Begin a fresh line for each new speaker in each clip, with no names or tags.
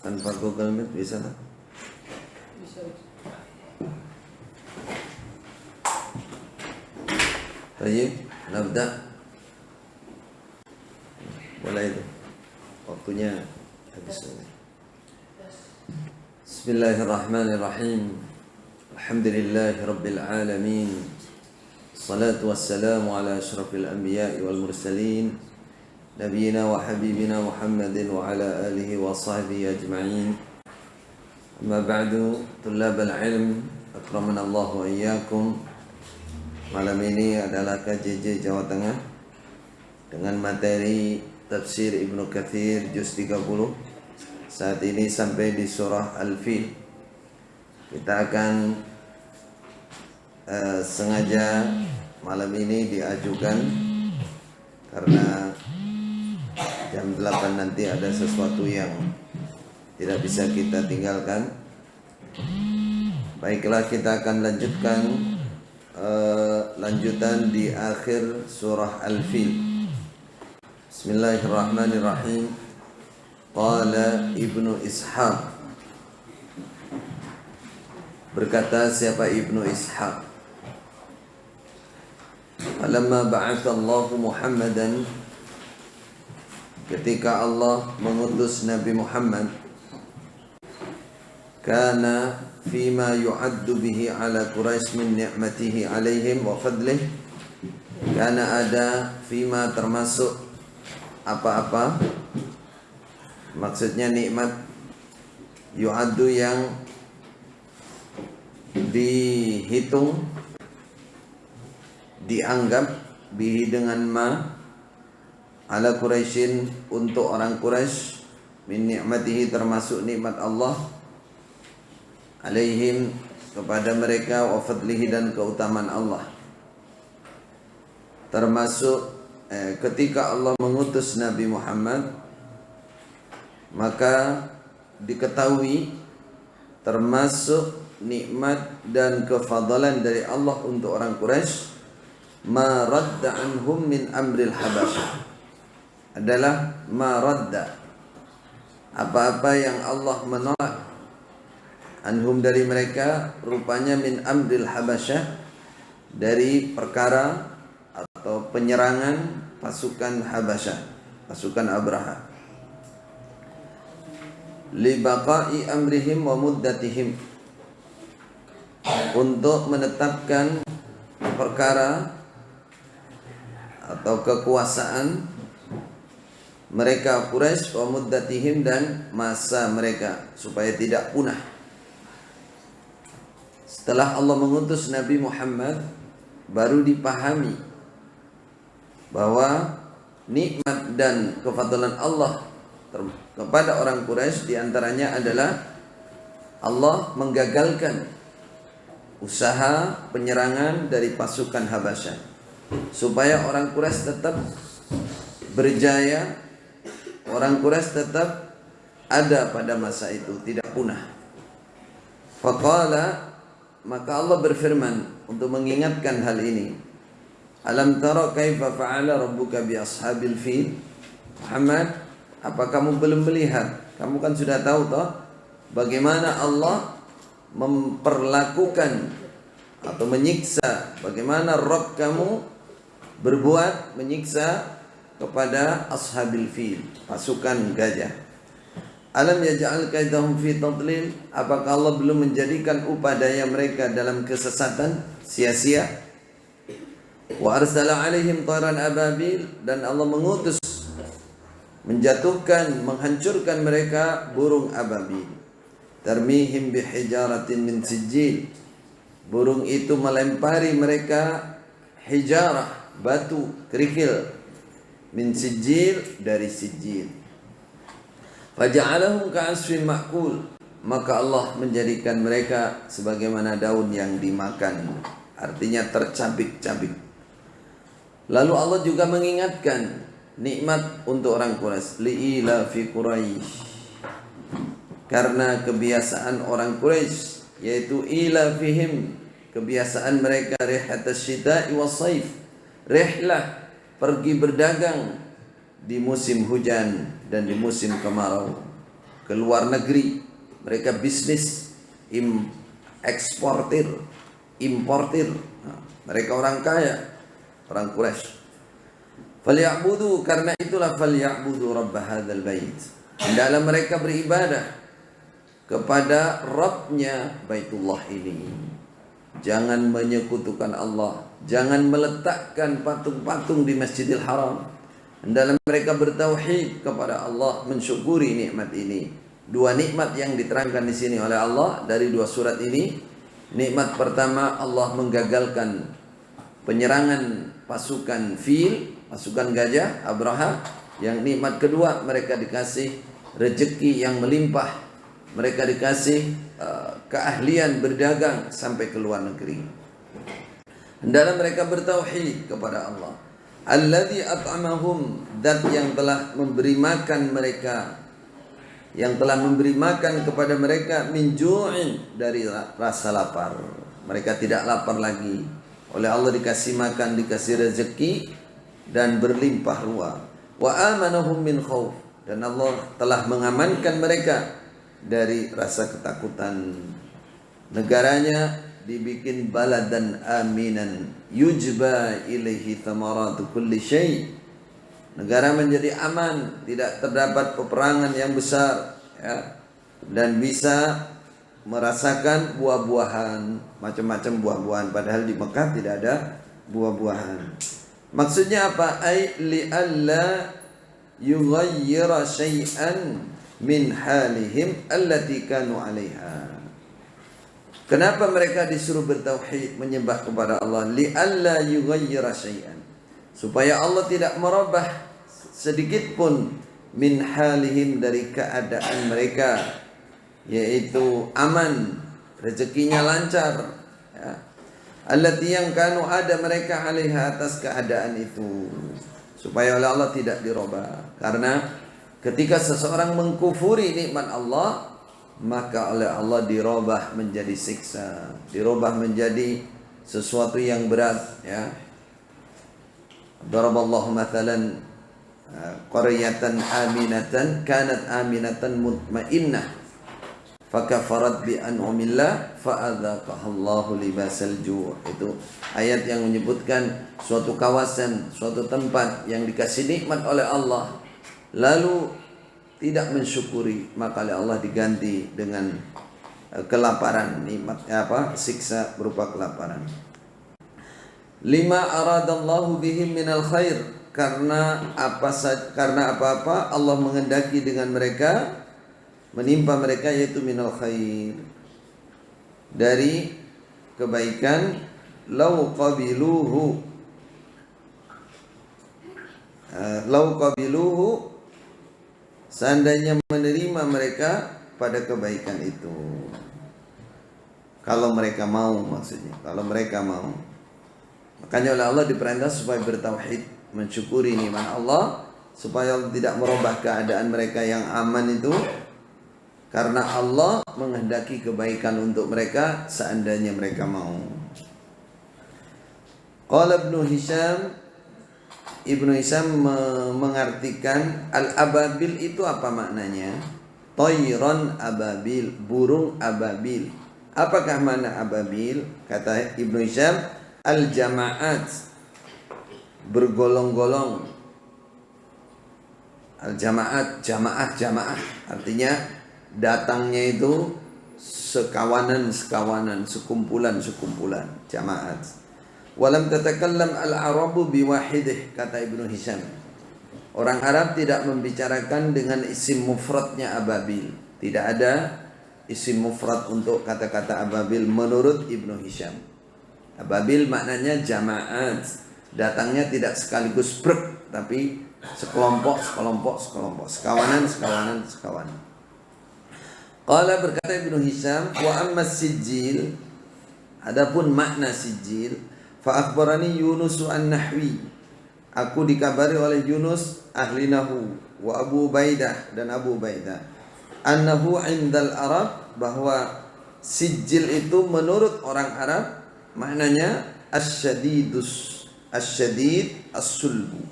Tanpa Google Meet bisa tak?
Bisa.
Tayyib, nabda. Boleh itu. Waktunya habis. Bismillahirrahmanirrahim. Alhamdulillahi rabbil alamin. Salatu wassalamu ala asyrafil anbiya'i wal mursalin. Nabiyyina wa habibina Muhammadin wa ala alihi wa sahbihi ajma'in. Amma ba'du, tullabal ilm, akramana Allah wa iyyakum. Malam ini adalah KJJ Jawa Tengah dengan materi tafsir Ibnu Katsir juz 30. Saat ini sampai di surah Al-Fil. Kita akan sengaja malam ini diajukan karena jam 8 nanti ada sesuatu yang tidak bisa kita tinggalkan. Baiklah, kita akan lanjutkan lanjutan di akhir surah Al-Fil. Bismillahirrahmanirrahim. Qala Ibnu Ishaq. Berkata siapa Ibnu Ishaq? Falamma ba'atha Allahu Muhammadan, ketika Allah mengutus Nabi Muhammad, kana fima yu'addu bihi ala Quraisy min ni'matihi alaihim wa fadlih, kana ada fima termasuk apa-apa, maksudnya nikmat, yu'addu yang dihitung, dianggap, bihi dengan ma, ala Quraisyin untuk orang Quraisy, min ni'matihi termasuk nikmat Allah, alaihim kepada mereka, wa fadlihi dan keutamaan Allah. Termasuk ketika Allah mengutus Nabi Muhammad, maka diketahui termasuk nikmat dan kefadalan dari Allah untuk orang Quraisy, ma radda anhum min amril habasyah, adalah ma radda, apa-apa yang Allah menolak, anhum dari mereka, rupanya min amril habasyah, dari perkara atau penyerangan pasukan Habasyah, pasukan Abraha, li baqa'i amrihim wa muddatihim, untuk menetapkan perkara atau kekuasaan mereka Quraisy, wa muddatihim dan masa mereka, supaya tidak punah. Setelah Allah mengutus Nabi Muhammad, baru dipahami bahwa nikmat dan kefadalan Allah kepada orang Quraisy diantaranya adalah Allah menggagalkan usaha penyerangan dari pasukan Habasyah, supaya orang Quraisy tetap berjaya, orang Quraisy tetap ada pada masa itu, tidak punah. Faqala, maka Allah berfirman untuk mengingatkan hal ini. Alam tara kaifa fa'ala rabbuka bi ashabil fil? Muhammad, apa kamu belum melihat? Kamu kan sudah tahu toh bagaimana Allah memperlakukan atau menyiksa, bagaimana Rabb kamu berbuat menyiksa kepada ashabil fil, pasukan gajah. Alam yaj'al kaidahum fi tadlil? Apakah Allah belum menjadikan upaya daya mereka dalam kesesatan, sia-sia? Wa arsala alaihim tayran ababil, dan Allah mengutus, menjatuhkan, menghancurkan mereka burung ababil. Tarmihim bihijaratin min sijil, burung itu melempari mereka hijarah, batu, kerikil, min sijil, dari sijil. Faja'alahum ka'asfin ma'kul, maka Allah menjadikan mereka sebagaimana daun yang dimakan, artinya tercabik-cabik. Lalu Allah juga mengingatkan nikmat untuk orang Quraisy, li'ila fi Quraisy, karena kebiasaan orang Quraisy, yaitu ila fihim, kebiasaan mereka rihatas syita'i was saif, rihlah, pergi berdagang di musim hujan dan di musim kemarau, ke luar negeri. Mereka bisnis eksportir, importir. Nah, mereka orang kaya, orang Quraisy. Falyabudu, karena itulah falyabudu rabb hadzal bait. Hendaklah mereka beribadah kepada Rabbnya Baitullah ini. Jangan menyekutukan Allah, jangan meletakkan patung-patung di Masjidil Haram. Hendaklah mereka bertauhid kepada Allah, mensyukuri nikmat ini. Dua nikmat yang diterangkan di sini oleh Allah dari dua surat ini. Nikmat pertama, Allah menggagalkan penyerangan pasukan fil, pasukan gajah, Abraha. Yang nikmat kedua, mereka dikasih rezeki yang melimpah. Mereka dikasih keahlian berdagang sampai ke luar negeri. Hendaklah mereka bertauhid kepada Allah. Alladzi at'amahum, zat yang telah memberi makan mereka, yang telah memberi makan kepada mereka min ju'in, dari rasa lapar. Mereka tidak lapar lagi. Oleh Allah dikasih makan, dikasih rezeki dan berlimpah ruah. Wa amanahum min khauf, dan Allah telah mengamankan mereka dari rasa ketakutan. Negaranya dibikin baladan aminan yujba ilaihi thamaratu kulli syai'. Negara menjadi aman, tidak terdapat peperangan yang besar, ya, dan bisa merasakan buah-buahan, macam-macam buah-buahan, padahal di Mekah tidak ada buah-buahan. Maksudnya apa? Ai li alla yughayyira syai'an min halihim allati kanu 'alaiha. Kenapa mereka disuruh bertauhid, menyembah kepada Allah? Li alla yughayyira syai'an, supaya Allah tidak merubah sedikit pun min halihim, dari keadaan mereka, yaitu aman, rezekinya lancar, ya. Allati, yang kanu ada mereka 'alaiha, atas keadaan itu, supaya oleh Allah tidak dirubah. Karena ketika seseorang mengkufuri nikmat Allah, maka oleh Allah dirubah menjadi siksa, dirubah menjadi sesuatu yang berat, ya. Daraballahu mathalan qaryatan aminatan kanat aminatan mutmainnah fakafarat bi an'amillah fa'adzaqahallahu libasal ju'. Itu ayat yang menyebutkan suatu kawasan, suatu tempat yang dikasih nikmat oleh Allah, lalu tidak mensyukuri, maka oleh Allah diganti dengan kelaparan, nikmat siksa berupa kelaparan. Lima aradallahu bihim minal khair, karena apa-apa Allah menghendaki dengan mereka, menimpa mereka, yaitu minal khair, dari kebaikan. Lau qabiluhu, seandainya menerima mereka pada kebaikan itu. Kalau mereka mau, maksudnya kalau mereka mau. Makanya oleh Allah diperintah supaya bertauhid, mensyukuri nikmat Allah, supaya Allah tidak merubah keadaan mereka yang aman itu, karena Allah menghendaki kebaikan untuk mereka seandainya mereka mau. Qala Ibnu Hisham mengartikan al-ababil itu apa maknanya? Tayran ababil, burung ababil. Apakah makna ababil? Kata Ibnu Hisham, al-jama'at, bergolong-golong. Al-jama'at, jamaah, artinya datangnya itu sekawanan, sekumpulan, jama'at. Walam tatakallam al-arabu biwahidih, kata Ibnu Hisham. Orang Arab tidak membicarakan dengan isim mufradnya ababil. Tidak ada isim mufrad untuk kata-kata ababil menurut Ibnu Hisham. Ababil maknanya jama'at, datangnya tidak sekaligus brek, tapi sekelompok, sekawanan. Qala, berkata Ibnu Hisham, wa amma sijil, adapun makna sijil, fa akhbarani Yunus an-Nahwi, aku dikabari oleh Yunus ahli nahu, wa Abu Ubaidah, dan Abu Ubaidah, annahu indal Arab, bahwa sijil itu menurut orang Arab maknanya asyadidus Asyadid as-sulbu.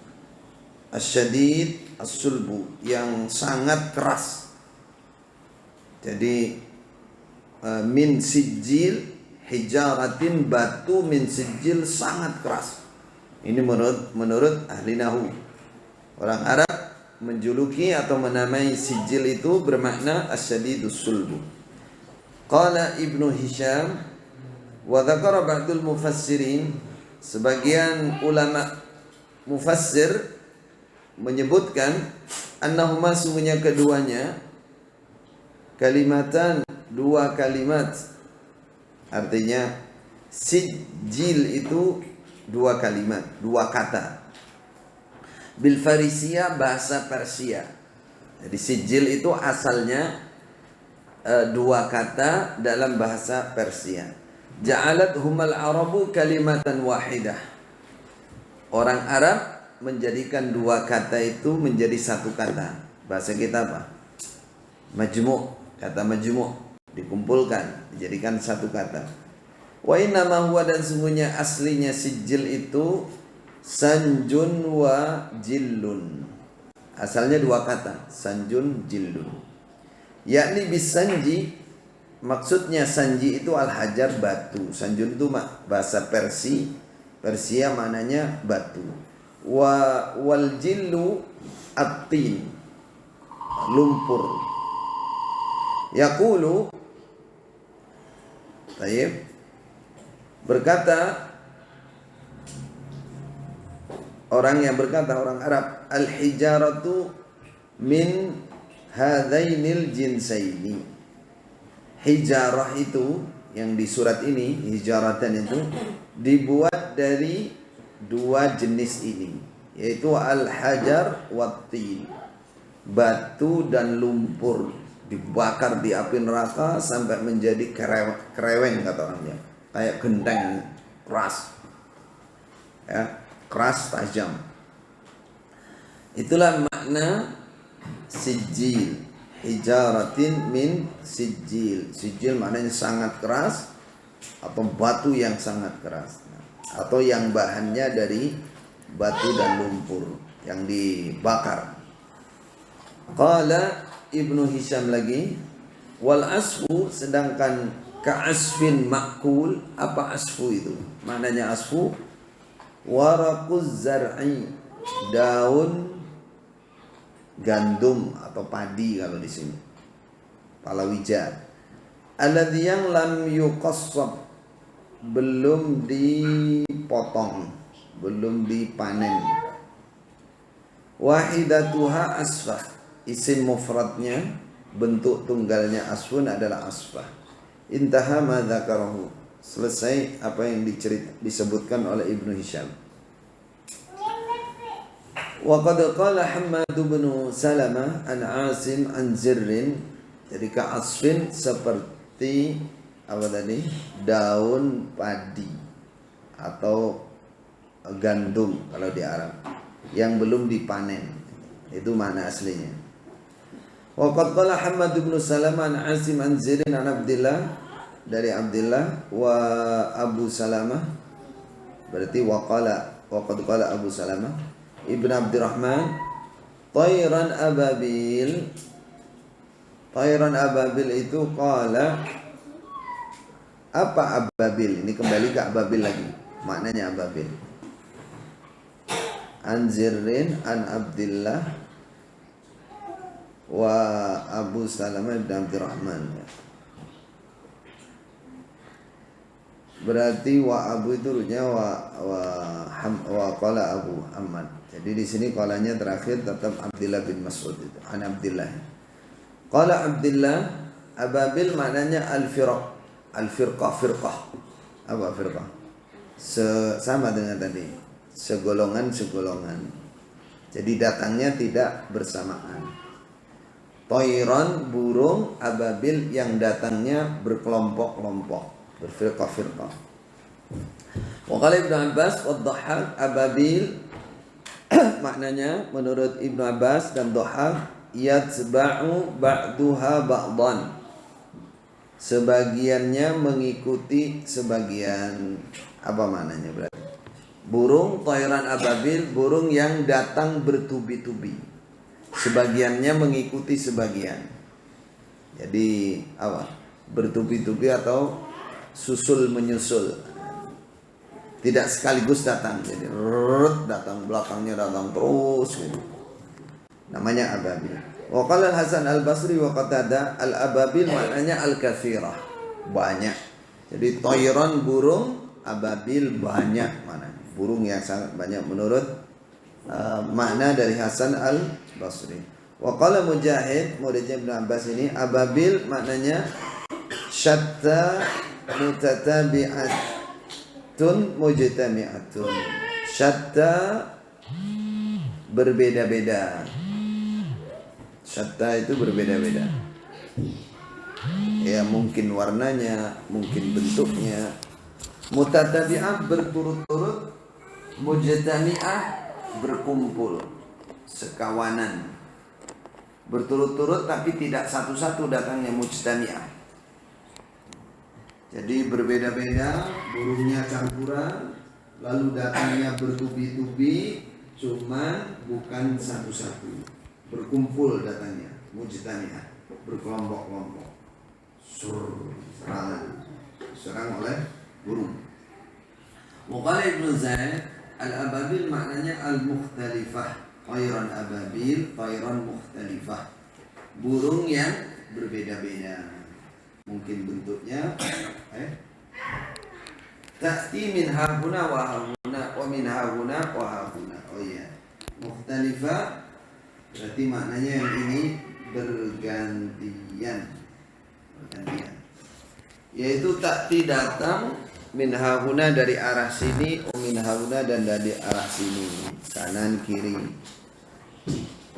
Asyadid as-sulbu, yang sangat keras. Jadi min sijil hijaratin, batu min sijil sangat keras. Ini menurut ahli nahu. Orang Arab menjuluki atau menamai sijil itu bermakna asyadidus sulbu. Qala Ibnu Hisham wa dzakara ba'dul mufassirin, sebagian ulama mufassir menyebutkan annahuma, sungguhnya keduanya kalimatan, dua kalimat. Artinya sijil itu dua kalimat, dua kata. Bil Farisia, bahasa Persia. Jadi sijil itu asalnya dua kata dalam bahasa Persia. Ja'alat humal arabu kalimatan wahidah. Orang Arab menjadikan dua kata itu menjadi satu kata. Bahasa kita apa? Majmu'. Kata majmu' dikumpulkan, dijadikan satu kata. Wa inna ma huwa, dan sungguhnya aslinya sijil itu sanjun wa jillun. Asalnya dua kata, sanjun jillun. Yakni bisanji, maksudnya sanji itu al-hajar, batu. Sanjun itu bahasa Persia maknanya batu. Wal jillu at-tin, lumpur. Yaqulu, tayyib, berkata orang Arab, al-hijaratu min hadainil jinsaini. Hijarah itu yang di surat ini, hijaratan itu dibuat dari dua jenis ini, yaitu al-hajar wat-tin, batu dan lumpur, dibakar di api neraka sampai menjadi kereweng kata orangnya, kayak genteng, keras, ya, keras, tajam. Itulah makna sijil, hijaratin min sijil. Sijil maknanya sangat keras atau batu yang sangat keras, atau yang bahannya dari batu dan lumpur yang dibakar. Qala Ibnu Hisham lagi, wal asfu, sedangkan ka'asfin ma'kul. Apa asfu itu? Maknanya asfu waraquz zar'i, daun gandum atau padi kalau di sini, palawija. Alladzi yang lam yuqassab, belum dipotong, belum dipanen. Wahidatuha asfah, isim mufradnya, bentuk tunggalnya asfun adalah asfah. Intaha ma dzakarahu, selesai apa yang disebutkan oleh Ibnu Hisham. Wa qad qala Hammad bin Salamah an Asim an Zirrin. Jadi ka'asfin seperti apa tadi? Daun padi atau gandum kalau di Arab yang belum dipanen. Itu makna aslinya. Wa qad qala Hammad bin Salamah an Asim an Zirrin an Abdillah, dari Abdillah, wa Abu Salamah, berarti wa qad qala Abu Salamah Ibn Abdurrahman, Tayran ababil. Tayran ababil itu qala, apa ababil? Ini kembali ke ababil lagi, maknanya ababil. An Zirrin an Abdillah wa Abu Salamah Ibn Abdurrahman. Berarti wa Abu itu rujanya wa qala Abu Ahmad. Jadi di sini qalanya terakhir tetap Abdullah bin Mas'ud itu. An Abdullah. Qala Abdullah, ababil maknanya al-firq. Al-firqah, firqah. Apa firqah? Sama dengan tadi. Segolongan. Jadi datangnya tidak bersamaan. Toiron, burung, ababil yang datangnya berkelompok-kelompok, berfirqah-firqah. Wa qala Ibnu Abbas wa Dhahhak, ababil maknanya menurut Ibnu Abbas dan Dhahhak, yatba'u ba'duha ba'dan, sebagiannya mengikuti sebagian. Apa maknanya berarti? Burung toiran ababil, burung yang datang bertubi-tubi. Sebagiannya mengikuti sebagian. Jadi apa? Bertubi-tubi atau susul menyusul. Tidak sekaligus datang. Jadi datang belakangnya datang terus gitu. Namanya ababil. Wa qala Hasan Al-Basri wa Qatadah al-ababil maknanya al-katsirah, banyak. Jadi toiron burung, ababil banyak mana. Burung yang sangat banyak menurut makna dari Hasan Al-Basri. Wa qala Mujahid, muridnya Ibnu Abbas ini, ababil maknanya syatta mutatabi'atun mujtami'atun. Syatta berbeda-beda. Syatta itu berbeda-beda. Ya mungkin warnanya, mungkin bentuknya. Mutatabi'ah berturut-turut, mujtami'ah berkumpul, sekawanan. Berturut-turut tapi tidak satu-satu datangnya mujtami'ah. Jadi berbeda-beda, burungnya campuran, lalu datangnya bertubi-tubi, cuma bukan satu-satu. Berkumpul datangnya, mujtami'ah, berkelompok-kelompok. Serang oleh burung. Waqala Ibnu Zaid, al-ababil maknanya al-mukhtalifah. Tayran ababil, tayran mukhtalifah. Burung yang berbeda-beda. Mungkin bentuknya ta'ti min hahuna wa hahuna wa min hahuna wa hahuna. Oh iya. Mukhtalifah berarti maknanya yang ini bergantian. Yaitu ta'ti datang min hahuna dari arah sini, min hahuna dan dari arah sini, kanan kiri,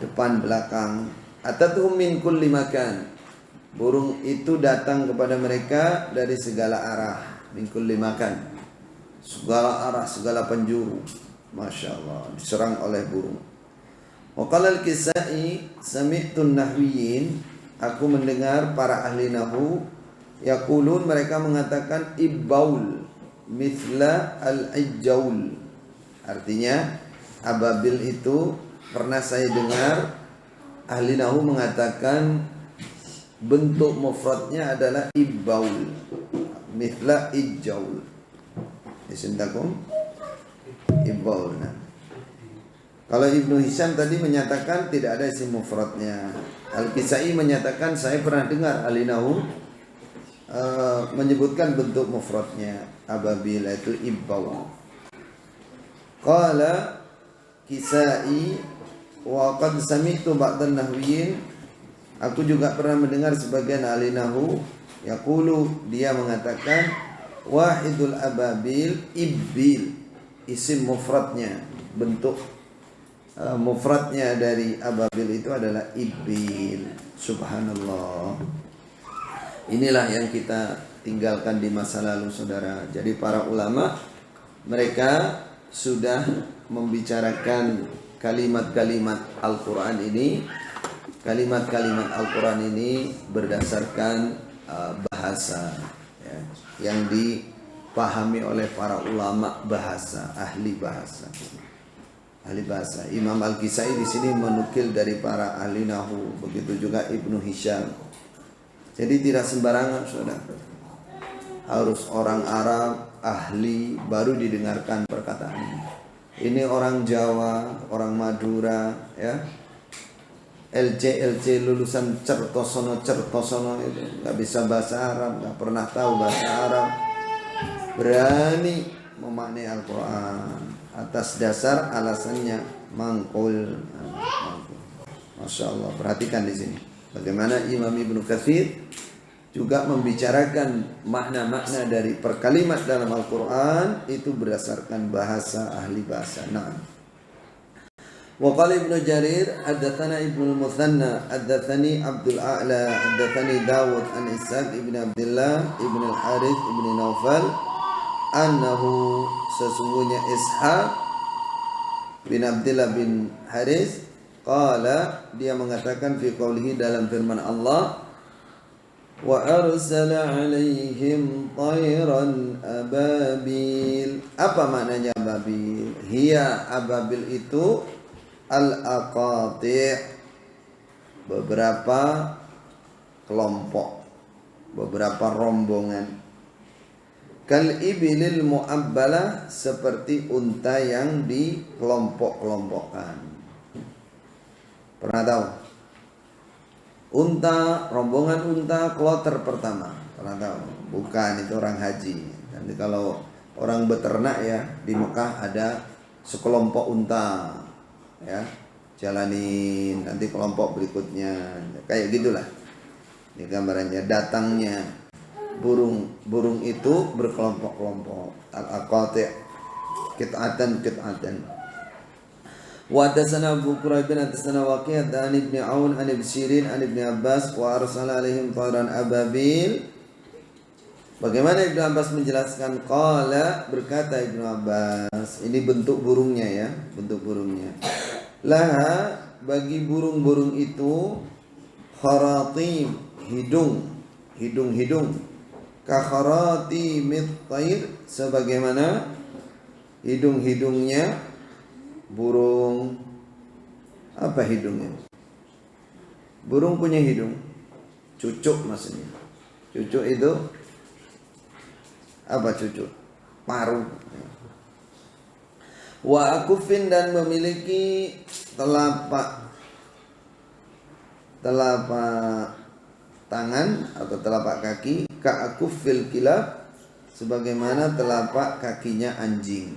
depan belakang. Atatuhum min kulli makan. Burung itu datang kepada mereka dari segala arah, min kulli makan, segala arah, segala penjuru. Masya Allah, diserang oleh burung. Waqala al-Kisai, sami'tun nahwiyin, aku mendengar para ahli nahwu yaqulun, mereka mengatakan ibbaul mithla al-ijjaul. Artinya ababil itu pernah saya dengar ahli nahwu mengatakan bentuk mufradnya adalah ibbaul mithla ijjaul. Isintakum ibbaul. Kalau Ibnu Hisham tadi menyatakan tidak ada isim mufradnya. Al-Kisai menyatakan saya pernah dengar ahli nahwu menyebutkan bentuk mufradnya ababil itu ibbaul. Qala Kisai wa qad sami'tu ba'dan nahwiyin, aku juga pernah mendengar sebagian ahli nahwu yaqulu, dia mengatakan wahidul ababil ibbil, isim mufradnya, bentuk mufradnya dari ababil itu adalah ibbil. Subhanallah. Inilah yang kita tinggalkan di masa lalu, saudara. Jadi para ulama mereka sudah membicarakan kalimat-kalimat Al-Quran ini. Kalimat-kalimat Al-Quran ini berdasarkan bahasa ya, yang dipahami oleh para ulama bahasa, ahli bahasa. Ahli bahasa. Imam Al-Kisai di sini menukil dari para ahli nahwu, begitu juga Ibnu Hisham. Jadi tidak sembarangan, saudara. Harus orang Arab ahli baru didengarkan perkataan ini. Ini orang Jawa, orang Madura, ya. LC lulusan Certosono itu nggak bisa bahasa Arab, nggak pernah tahu bahasa Arab, berani memaknai Al-Quran atas dasar alasannya mangkul. Masya Allah, perhatikan di sini bagaimana Imam Ibnu Katsir juga membicarakan makna-makna dari perkalimat dalam Al-Quran itu berdasarkan bahasa ahli bahasa. Nah, wa qala Ibnu Jarir haddatsana Ibnu Mutsanna haddatsani Abdul A'la haddatsani Dawud an Ishaq ibn Abdullah ibn al-Harith ibn Naufal annahu, sesungguhnya Ishaq bin Abdullah bin Harith qala, dia mengatakan fi qaulihi, dalam firman Allah, wa arsala alaihim tayran ababil. Apa maknanya ababil? Hiya, ababil itu al-aqati', beberapa kelompok, beberapa rombongan. Kal ibilil mu'abbalah, seperti unta yang dikelompok-kelompokkan. Pernah tahu? Unta, rombongan unta kloter pertama. Pernah tahu? Bukan, itu orang haji. Nanti kalau orang beternak ya, di Mekah ada sekelompok unta, ya, jalanin, nanti kelompok berikutnya, kayak gitulah. Ini gambarannya, datangnya burung itu berkelompok-kelompok. Al-aqati' kit'atan. Wa hadatsana Abu Quraib bin hadatsana Waqi' an Ibnu Aun an Ibnu Sirin an Ibnu Abbas wa arsala alaihim tayran ababil. Bagaimana Ibnu Abbas menjelaskan? Qala, berkata Ibnu Abbas, ini bentuk burungnya ya, bentuk burungnya. Laha, bagi burung-burung itu, kharatim, hidung. Ka kharatimit tayr, sebagaimana hidung-hidungnya burung. Apa hidungnya? Burung punya hidung. Cucuk maksudnya. Cucuk itu apa cucuk? Paruh. Wa akufin, dan memiliki telapak tangan atau telapak kaki. Ka akufil kilab, sebagaimana telapak kakinya anjing.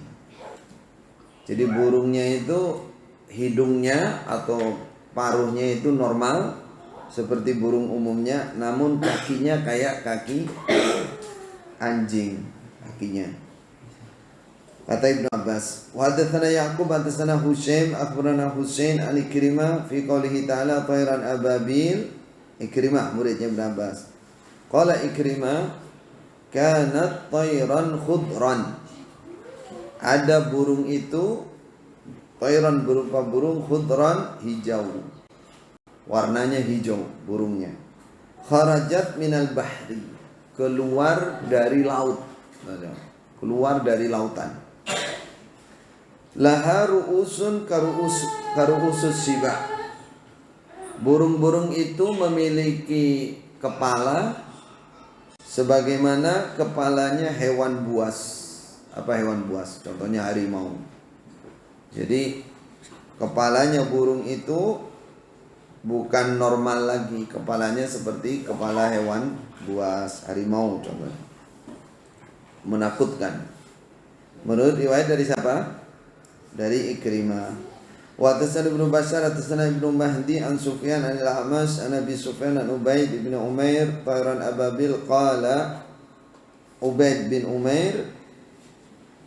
Jadi burungnya itu hidungnya atau paruhnya itu normal seperti burung umumnya, namun kakinya kayak kaki anjing kakinya. Kata Ibnu Abbas, wa hadatsana Yaqub hadatsana Husaim akhbarana Husain an Ikrimah fi qoulihi ta'ala tayran ababil. Ikrimah muridnya Ibnu Abbas. Qala Ikrimah, kanat tayran khudran. Ada burung itu, tayran berupa burung, khudran hijau. Warnanya hijau burungnya. Kharajat minal bahri, keluar dari laut. Keluar dari lautan. Laha ru'usun karu'usus sibah. Burung-burung itu memiliki kepala sebagaimana kepalanya hewan buas. Apa hewan buas? Contohnya harimau. Jadi kepalanya burung itu bukan normal lagi, kepalanya seperti kepala hewan buas, harimau contohnya. Menakutkan. Menurut riwayat dari siapa? Dari Ikrimah. Wa tasana Ibnu Bashar tasana Ibnu Mahdi an Sufyan an al-A'mash an Abi Sufyan an Ubaid bin Umair tayran ababil. Qala Ubaid bin Umair,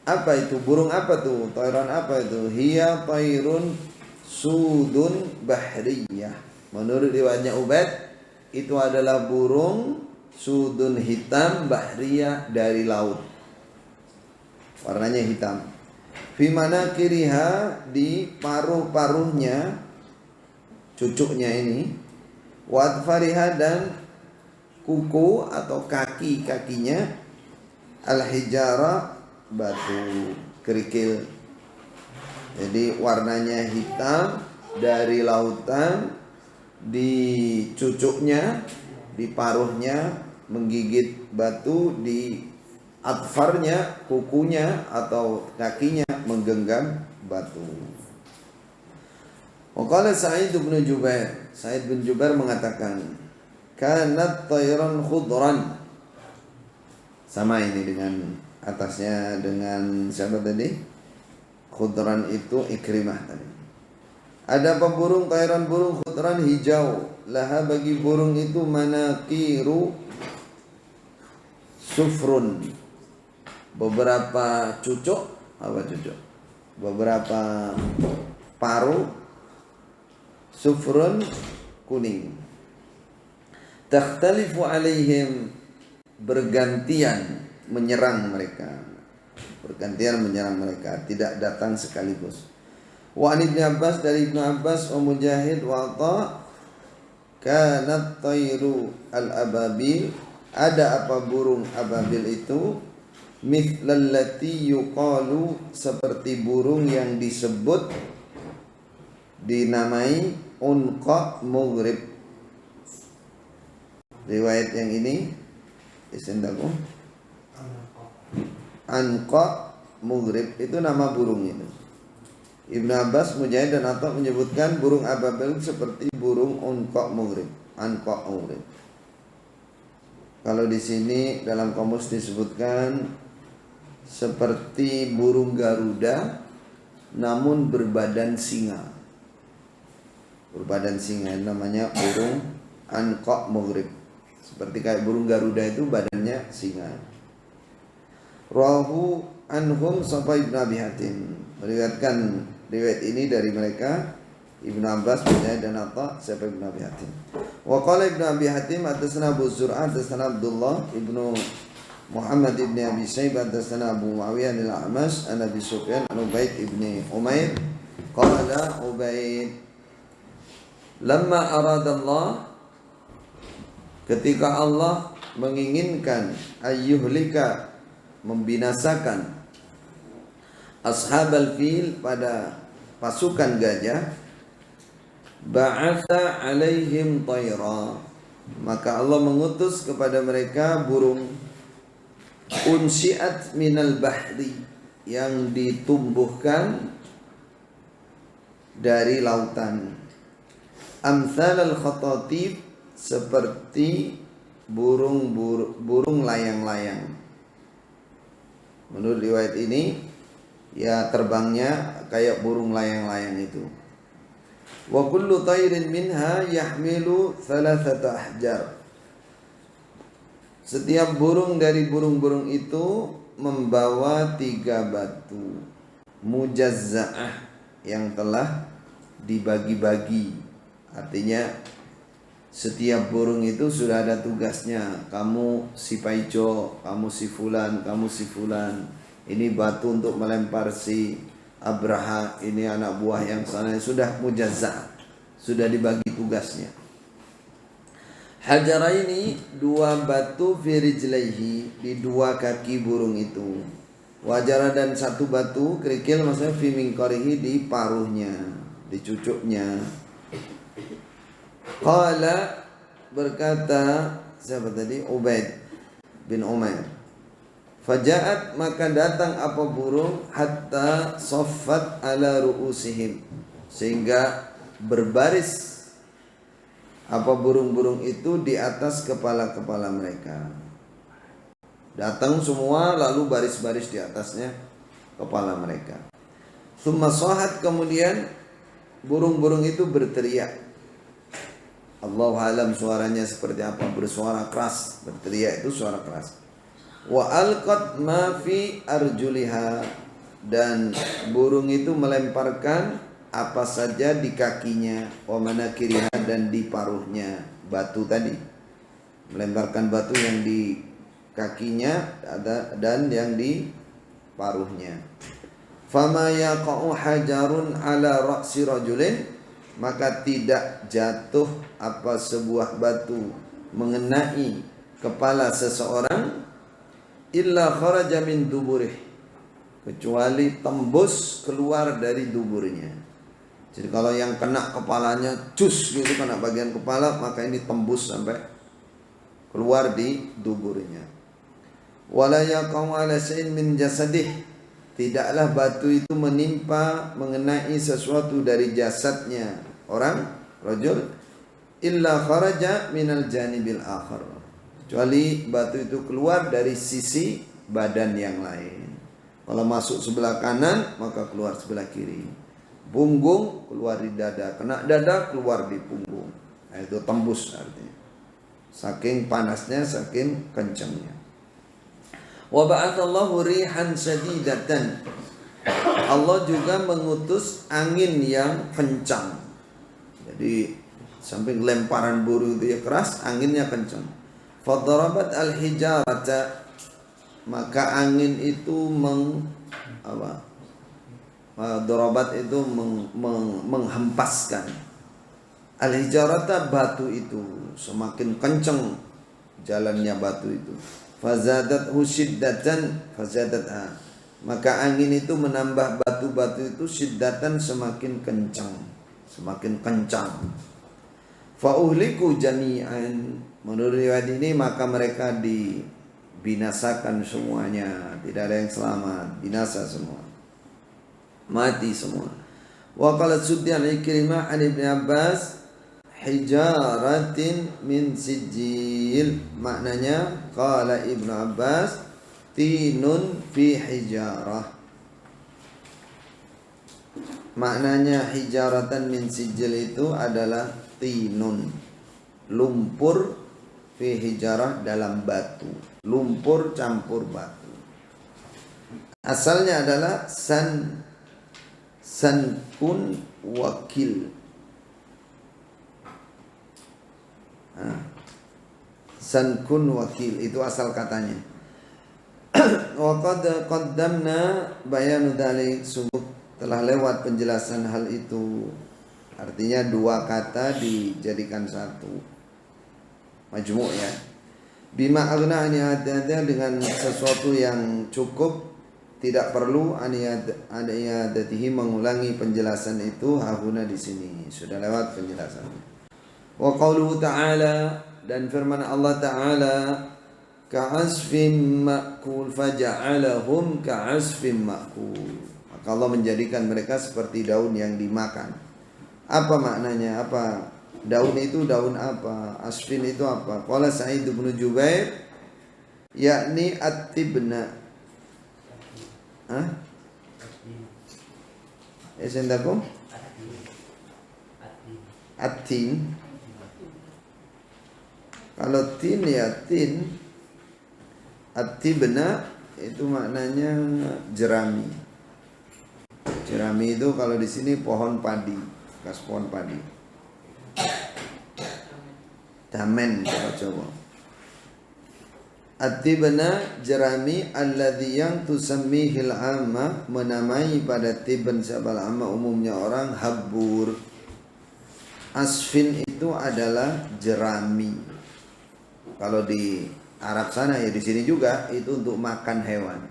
apa itu? Burung apa tuh? Tayran apa itu? Hiya tayrun sudun bahriyah. Menurut riwayatnya Ubaid, itu adalah burung sudun hitam bahriyah, dari laut. Warnanya hitam. Fi mana kiriha, di paruh-paruhnya, cucuknya ini. Wa adfariha, dan kuku atau kaki-kakinya. Al-hijara, batu kerikil. Jadi warnanya hitam, dari lautan, di cucuknya, di paruhnya menggigit batu, di adfarnya, kukunya atau kakinya menggenggam batu. Waqala Sa'id bin Jubair, Sa'id bin Jubair mengatakan, kanat tayran khudran. Sama ini dengan atasnya, dengan siapa tadi? Khudran itu Ikrimah tadi. Ada burung tayran, burung khudran hijau. Laha, bagi burung itu, manakiru sufrun, beberapa cucuk. Apa cucuk? Beberapa paruh. Sufrun, kuning. Takhtalifu alaihim, bergantian menyerang mereka. Bergantian menyerang mereka, tidak datang sekaligus. Wa an Ibnu Abbas, dari Ibnu Abbas wa Mujahid wa Atha kanat tayru al-ababil, ada apa burung ababil itu, mithlallati yuqalu, seperti burung yang disebut dinamai unqa mughrib. Riwayat yang ini isendaku anqa mughrib itu nama burung itu. Ibnu Abbas, Mujahid dan Atha menyebutkan burung ababil seperti burung unqa mughrib, anqa mughrib. Kalau di sini dalam kamus disebutkan seperti burung Garuda namun berbadan singa. Berbadan singa namanya burung anqa mughrib. Seperti kayak burung Garuda itu badannya singa. Rahu anhum sampai Ibnu Abi Hatim meriwayatkan riwayat ini dari mereka Ibnu Abbas, Mujahid dan Atha sampai Ibnu Abi Hatim. Wa qala Ibnu Abi Hatim hadatsana Abu Zur'ah hadatsana Abdullah Ibnu Muhammad ibn Abi Syaibah hadatsana Abu Muawiyah al-A'mash an Abi Sufyan an Ubaid ibn Umair qala Ubaid lamma arada Allah, ketika Allah menginginkan ayyuhlika, membinasakan ashabal fil, pada pasukan gajah, ba'atha alaihim tayra, maka Allah mengutus kepada mereka burung unsyiat minal bahri, yang ditumbuhkan dari lautan, amsal al-khatatif, seperti burung layang-layang. Menurut riwayat ini ya terbangnya kayak burung layang-layang itu. Wa kullu tayrin minha yahmilu thalathata ahjar, setiap burung dari burung-burung itu membawa 3 batu mujazza'ah, yang telah dibagi-bagi. Artinya setiap burung itu sudah ada tugasnya. Kamu si Paijo, kamu si Fulan, kamu si Fulan. Ini batu untuk melempar si Abraha, ini anak buah yang sana. Sudah mujazza'ah, sudah dibagi tugasnya. Hajaraini, 2 batu firijlaihi, di 2 kaki burung itu. Wajara, dan 1 batu kerikil, maksudnya fi minkarihi, di paruhnya, di cucuknya. Qala, berkata siapa tadi? Ubaid bin Umair. Faja'at, maka datang apa burung, hatta saffat ala ru'usihim, sehingga berbaris apa burung-burung itu di atas kepala-kepala mereka. Datang semua lalu baris-baris di atasnya kepala mereka. Tsumma shahat, kemudian burung-burung itu berteriak. Allahu alam suaranya seperti apa, bersuara keras, berteriak itu suara keras. Wa alqat ma fi arjuliha, dan burung itu melemparkan apa saja di kakinya, wa manakiriha, dan di paruhnya, batu tadi. Melemparkan batu yang di kakinya dan yang di paruhnya. Fama yaqa'u hajarun ala ra'si rajulin, maka tidak jatuh apa sebuah batu mengenai kepala seseorang, illa kharaja min duburih, kecuali tembus keluar dari duburnya. Jadi kalau yang kena kepalanya cus gitu, kena bagian kepala, maka ini tembus sampai keluar di duburnya. Wala yaqa'u ala shay'in min jasadih, tidaklah batu itu menimpa mengenai sesuatu dari jasadnya orang, rajul, illa kharaja minal janibil akhar, kecuali batu itu keluar dari sisi badan yang lain. Kalau masuk sebelah kanan, maka keluar sebelah kiri. Punggung keluar di dada, kena dada keluar di punggung. Nah, itu tembus artinya. Saking panasnya, saking kencangnya. Wa ba'atsallahu rihan shadidatan, Allah juga mengutus angin yang kencang. Jadi samping lemparan burung itu ya keras, anginnya kencang. Fadarabat al-hijarata, maka angin itu darabat itu menghempaskan. Al-hijarata batu itu, semakin kencang jalannya batu itu. Fazadathu syiddatan fazadatha. Maka angin itu menambah batu-batu itu syiddatan semakin kencang, semakin kencang. Fa uhliku jami'an. Menurut riwayat ini maka mereka dibinasakan semuanya, tidak ada yang selamat, binasa semua, mati semua. Wa qala Sudyan Ikrimah an Ibn Abbas hijaratin min sijil. Maknanya qala Ibn Abbas tinun fi hijarah. Maknanya hijaratan min sijil itu adalah tinun, lumpur, fi hijarah dalam batu, lumpur campur batu. Asalnya adalah sankun wakil. Sankun wakil itu asal katanya. Wa qad qaddamna bayanu dzalik, sungguh telah lewat penjelasan hal itu. Artinya dua kata dijadikan satu, majmu' ya. Bima aghna an ya'dada, dengan sesuatu yang cukup, tidak perlu aniyadatihi mengulangi penjelasan itu hahuna di sini, sudah lewat penjelasannya. Wa qauluhu ta'ala, dan firman Allah Ta'ala, ka'asfim ma'kul faja'alahum ka'asfim ma'kul. Maka Allah menjadikan mereka seperti daun yang dimakan. Apa maknanya? Apa daun itu? Daun apa? Asfin itu apa? Qala Sa'id bin Jubair, yakni at-tibna. Esendakum? At-tin. Kalau tin ya tin. At-tibna itu maknanya jerami. Jerami itu kalau di sini pohon padi, bekas pohon padi. Damen kalau coba. At-tibna jerami alladhi yang tusammihil amma, menamai pada tiban sabal amma umumnya orang habbur. Asfin itu adalah jerami. Kalau di Arab sana ya di sini juga itu untuk makan hewan.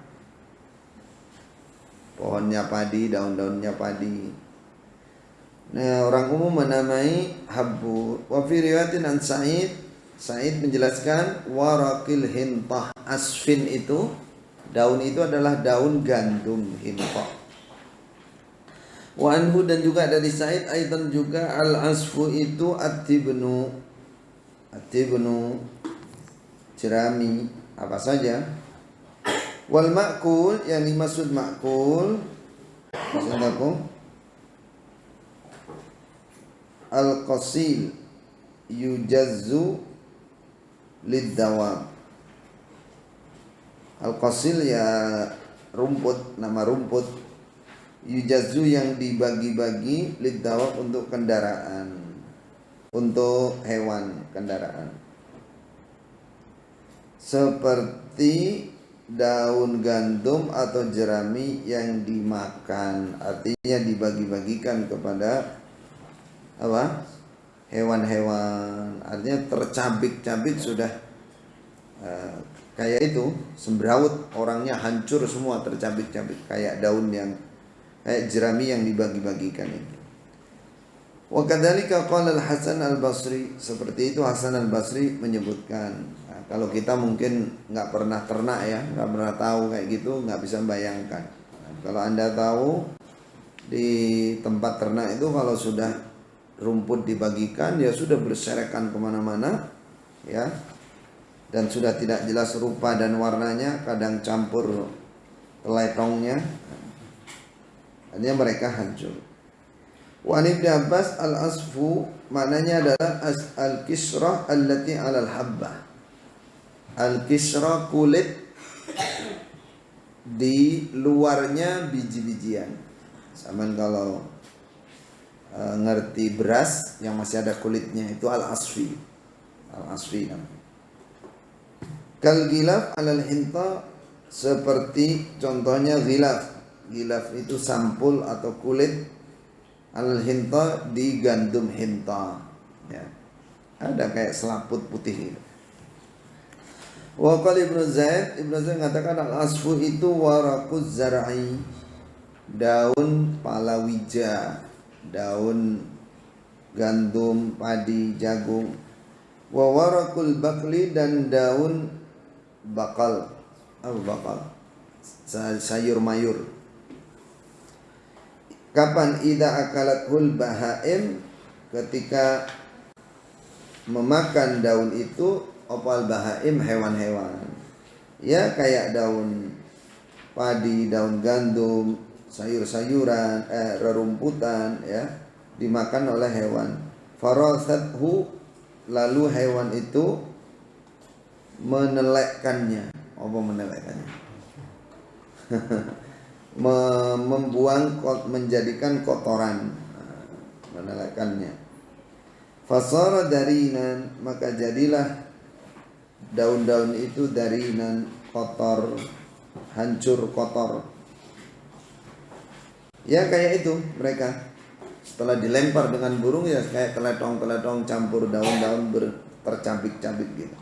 Pohonnya padi, daun-daunnya padi. Nah, orang umum menamai habbur. Wa fi riwayatin an Sa'id menjelaskan waraqil hintah. Asfin itu, daun itu adalah daun gandum hintah. Wa anhu, dan juga dari Sa'id aidan juga al-asfu itu at-tibnu. At-tibnu jerami apa saja. Wal ma'kul, yang dimaksud ma'kul al-qasil yujazzu lid-dawab. Al-qasil ya rumput, nama rumput. Yujazzu yang dibagi-bagi, lid-dawab untuk kendaraan, untuk hewan kendaraan. Seperti daun gandum atau jerami yang dimakan, artinya dibagi-bagikan kepada apa? Hewan-hewan, artinya tercabik-cabik sudah kayak itu, sembraut, orangnya hancur semua, tercabik-cabik kayak daun yang kayak jerami yang dibagi-bagikan itu. Wa kadzalika qala Al-Hasan Al-Basri, seperti itu Hasan Al-Basri menyebutkan. Nah, kalau kita mungkin nggak pernah ternak ya, nggak pernah tahu kayak gitu, nggak bisa bayangkan. Nah, kalau Anda tahu di tempat ternak itu kalau sudah rumput dibagikan ya sudah berserakan kemana-mana ya, dan sudah tidak jelas rupa dan warnanya, kadang campur teletongnya, artinya mereka hancur. Wa Ibn Abbas al-asfu maknanya adalah al-kisrah allati 'alal habbah. Al-kisrah kulit di luarnya biji-bijian. Sama kalau ngerti beras yang masih ada kulitnya itu al-asfi. Al-asfi namanya. Kal gilaf 'alal hinta, seperti contohnya gilaf. Gilaf itu sampul atau kulit, al-hinta di gandum hinta. ya. Ada kayak selaput putih gitu. Wa qala Ibnu Zaid mengatakan al-asfu itu waraquz zar'i, daun palawija, daun gandum, padi, jagung. Wa waraqul bakli, dan daun bakal. Apa bakal? Sayur mayur. Kapan? Idza akalathul bahaim, ketika memakan daun itu opal bahaim, hewan-hewan. Ya kayak daun padi, daun gandum, sayur-sayuran, rerumputan ya, dimakan oleh hewan. Farasathu, lalu hewan itu menelekkannya. Apa menelekkannya? Membuang, menjadikan kotoran, menelekkannya. Fasara darinan, maka jadilah daun-daun itu darinan, kotor, hancur, kotor. Ya kayak itu mereka. Setelah dilempar dengan burung ya kayak keletong-keletong campur daun-daun tercabik-cabik gitu.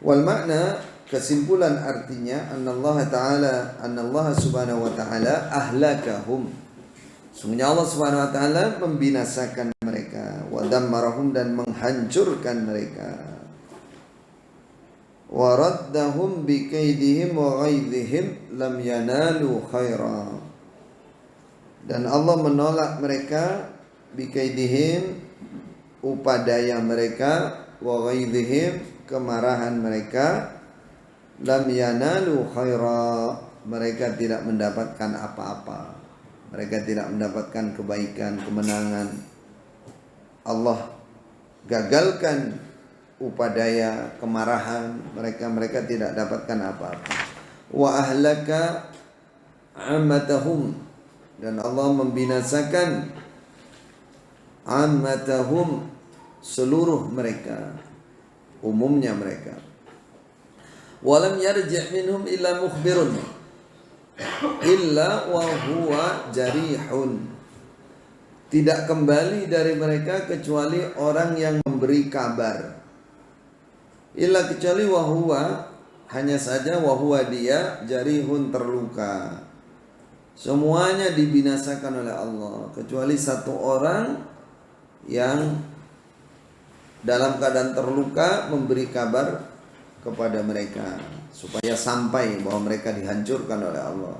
Wal makna, kesimpulan artinya anallah subhanahu wa ta'ala ahlakahum. Sungguhnya Allah subhanahu wa ta'ala membinasakan mereka, wa dammarahum, dan menghancurkan mereka, wa raddahum bikaidihim wa ghaidhihim lam yanalu khaira, dan Allah menolak mereka, bikaidihim, upadaya mereka, wa ghaidhihim, kemarahan mereka, lam yanalu khaira, mereka tidak mendapatkan apa-apa, mereka tidak mendapatkan kebaikan, kemenangan. Allah gagalkan upadaya, kemarahan mereka tidak dapatkan apa-apa. Wa ahlaka ammatahum, dan Allah membinasakan ammatahum, seluruh mereka, umumnya mereka. Walam yarji' minhum illa mukhbirun illa wa huwa jarihun, tidak kembali dari mereka kecuali orang yang memberi kabar. Illa, kecuali wa huwa, hanya saja wa huwa, dia jarihun, terluka. Semuanya dibinasakan oleh Allah kecuali satu orang yang dalam keadaan terluka memberi kabar kepada mereka supaya sampai bahwa mereka dihancurkan oleh Allah,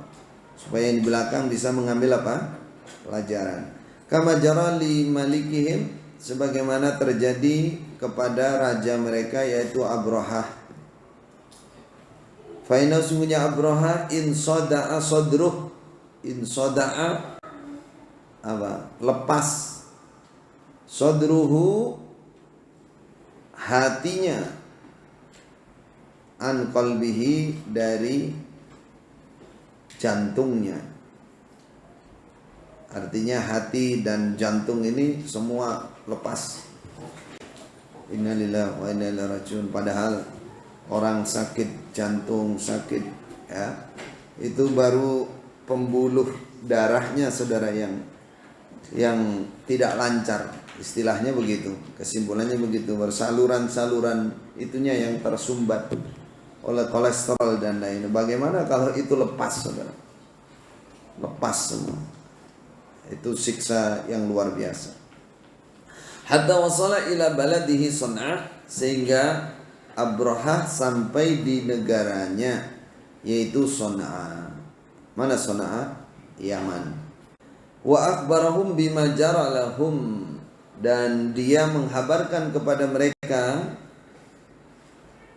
supaya yang di belakang bisa mengambil apa? Pelajaran. Kama jara li malikihim, sebagaimana terjadi kepada raja mereka yaitu Abrahah. Fa inna, sungguhnya Abrahah, in sada'a sadruh, in sada'a apa? Lepas, sadruhu, hatinya, an qalbihi, dari jantungnya. Artinya hati dan jantung ini semua lepas. Innalillahi wa inna ilaihi rajiun. Padahal orang sakit jantung, sakit ya, itu baru pembuluh darahnya saudara yang tidak lancar, istilahnya begitu, kesimpulannya begitu. Bersaluran-saluran itunya yang tersumbat oleh kolesterol dan lain. Bagaimana kalau itu lepas saudara? Lepas semua. Itu siksa yang luar biasa. Hatta wasala ila baladihi San'ah, sehingga Abrahah sampai di negaranya yaitu San'ah. Mana San'ah? Yaman. Wa akhbarahum bima jara lahum, dan dia menghabarkan kepada mereka,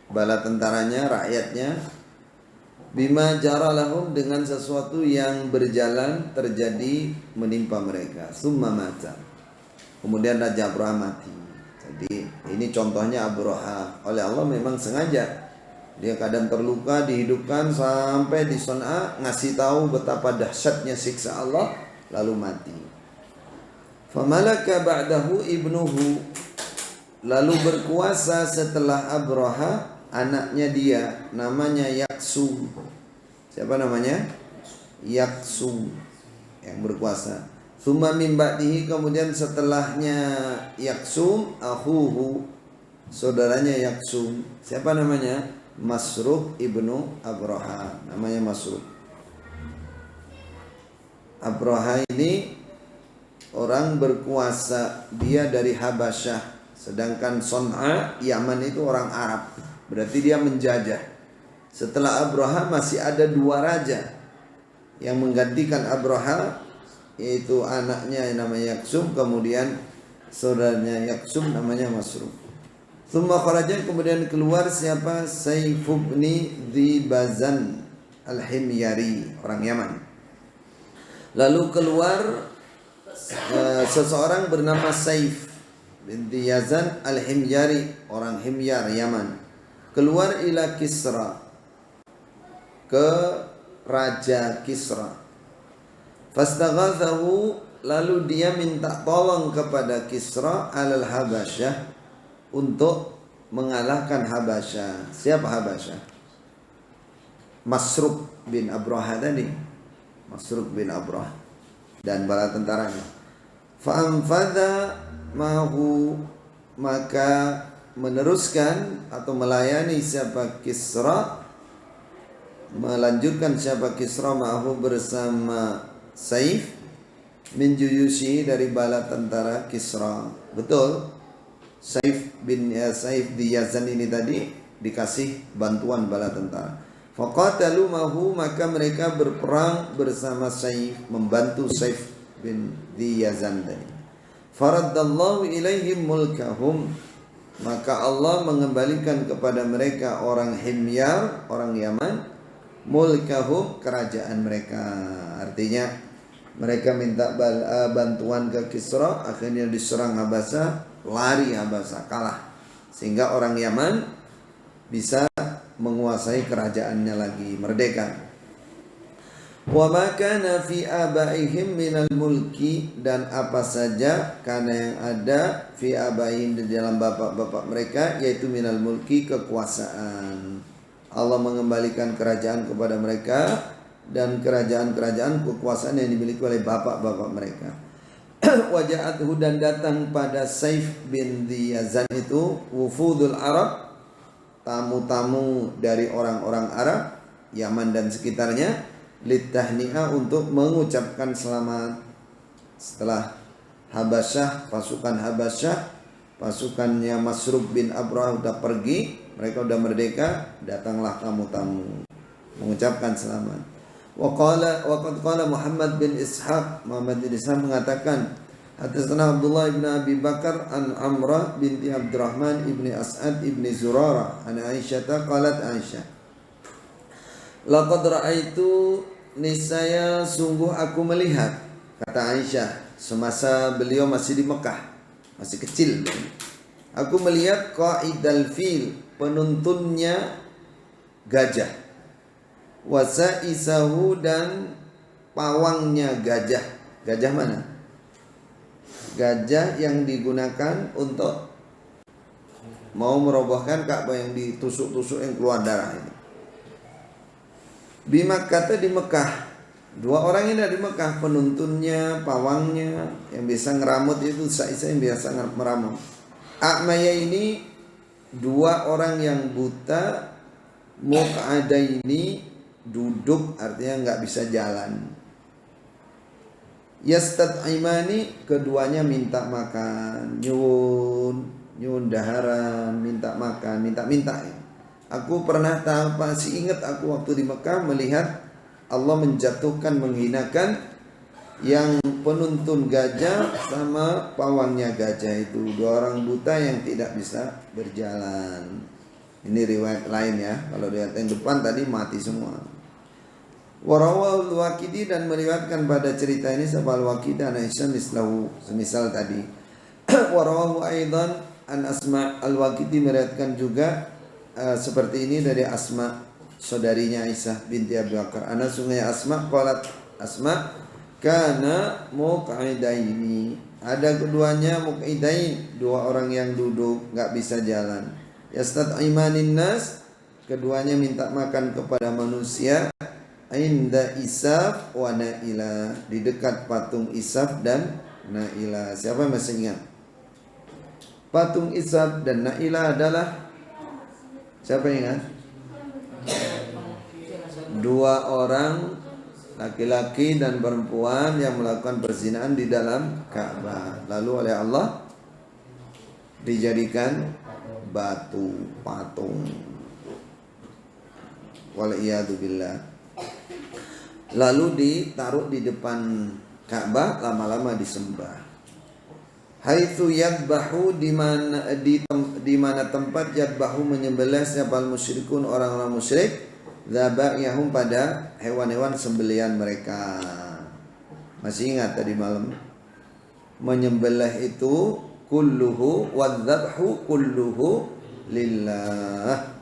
bala tentaranya, rakyatnya, bima jara lahum, dengan sesuatu yang berjalan, terjadi, menimpa mereka. Summa mata, kemudian Raja Abrahah mati. Jadi ini contohnya Abrahah, oleh Allah memang sengaja dia keadaan terluka dihidupkan sampai di San'ah, ngasih tahu betapa dahsyatnya siksa Allah, lalu mati. Famalaka ba'dahu ibnuhu, lalu berkuasa setelah Abrahah anaknya dia, namanya Yaksum. Siapa namanya? Yaksum yang berkuasa. Tsumma min ba'dihi, kemudian setelahnya Yaksum, akhuhu, saudaranya Yaksum. Siapa namanya? Masruq ibnu Abraha. Namanya Masruq. Abraha ini orang berkuasa, dia dari Habasyah. Sedangkan Son'a, Yaman itu orang Arab. Berarti dia menjajah. Setelah Abraha masih ada 2 raja yang menggantikan Abraha, yaitu anaknya yang namanya Yaksum, kemudian saudaranya Yaksum namanya Masruq. Tsumma kharaja, kemudian keluar siapa? Saif bin Dzibazan al-Himyari, orang Yaman. Lalu keluar seseorang bernama Saif bin Yazan al-Himyari, orang Himyar Yaman. Keluar ila Kisra, ke Raja Kisra. Fastaghathahu, lalu dia minta tolong kepada Kisra alal Habasyah, untuk mengalahkan Habasyah. Siapa Habasyah? Masruq bin Abraha tadi. Masruq bin Abraha dan bala tentaranya. Fa'amfadha mahu, maka meneruskan atau melayani siapa Kisra, melanjutkan siapa Kisra mahu bersama Saif min juyushi, dari bala tentara Kisra. Betul, Saif di Yazan ini tadi dikasih bantuan bala tentara. Faqatalu mahu, maka mereka berperang bersama Saif, membantu Saif bin Yazan tadi. Faraddallahu ilaihim mulkahum, maka Allah mengembalikan kepada mereka orang Himyar, orang Yaman, mulkahum, kerajaan mereka. Artinya mereka minta bantuan ke Kisra, akhirnya diserang Habasyah, lari Habasyah, kalah, sehingga orang Yaman bisa menguasai kerajaannya lagi, merdeka. Wa ma kana fi abaihim minal mulki, dan apa saja karena yang ada fi abaihim, di dalam bapak-bapak mereka, yaitu minal mulki, kekuasaan. Allah mengembalikan kerajaan kepada mereka, dan kerajaan-kerajaan kekuasaan yang dimiliki oleh bapak-bapak mereka. Waja'athu, dan datang pada Saif bin Yazan itu wufudul Arab, tamu-tamu dari orang-orang Arab, Yaman dan sekitarnya, litahni'ah, untuk mengucapkan selamat. Setelah Habasyah, pasukannya Masruq bin Abraha sudah pergi, mereka sudah merdeka, datanglah tamu-tamu mengucapkan selamat. Waqad qala Muhammad bin Ishaq, Muhammad bin Ishaq mengatakan, hadatsana Abdullah bin Abi Bakar an Amrah binti Abdurrahman ibni As'ad ibni Zurarah an Aisyah qalat, Aisyah, laqad ra'aitu, niscaya sungguh aku melihat, kata Aisyah, semasa beliau masih di Mekah, masih kecil, aku melihat qa'idal fil, penuntunnya gajah, wasaisahu, dan pawangnya gajah. Gajah mana? Gajah yang digunakan untuk mau merobohkan Ka'bah, yang ditusuk-tusuk yang keluar darah ini. Bima, kata di Mekah. 2 orang ini dari Mekah, penuntunnya, pawangnya, yang bisa ngeramut itu saisa, yang biasa meramut. A'maya ini 2 orang yang buta, muq'adaini, duduk, artinya nggak bisa jalan. Yastad'imani, keduanya minta makan, nyun daharan, minta makan, minta. Aku pernah tahu, masih ingat aku waktu di Mekah melihat Allah menjatuhkan, menghinakan yang penuntun gajah sama pawangnya gajah itu, 2 orang buta yang tidak bisa berjalan. Ini riwayat lain ya. Kalau riwayat yang depan tadi mati semua. Warawal Waqidi, dan meriwayatkan pada cerita ini sebal Waqidi an Aisyah mislahu, semisal tadi. Warawahu aidan an Asma, al-Waqidi meriwayatkan juga seperti ini dari Asma, saudarinya Aisyah binti Abu Bakar. Ana sungai Asma qalat, Asma, kana muq'idaini, ada keduanya muq'idain, 2 orang yang duduk enggak bisa jalan. Yastad'imanin nas, keduanya minta makan kepada manusia. inda Isaf wa Naila, di dekat patung Isaf dan Naila. Siapa yang masih ingat? Patung Isaf dan Naila adalah, siapa yang ingat? Dua orang laki-laki dan perempuan yang melakukan perzinahan di dalam Ka'bah, lalu oleh Allah dijadikan batu patung. Waliyadzubillah. Lalu ditaruh di depan Ka'bah, lama-lama disembah. Haitsu yadbahu, di mana tempat yadbahu menyembelih siapa musyrikun, orang-orang musyrik, dzabaihum, pada hewan-hewan sembelihan mereka. Masih ingat tadi malam? Menyembelih itu kulluhu wadzabhu kulluhu lillah.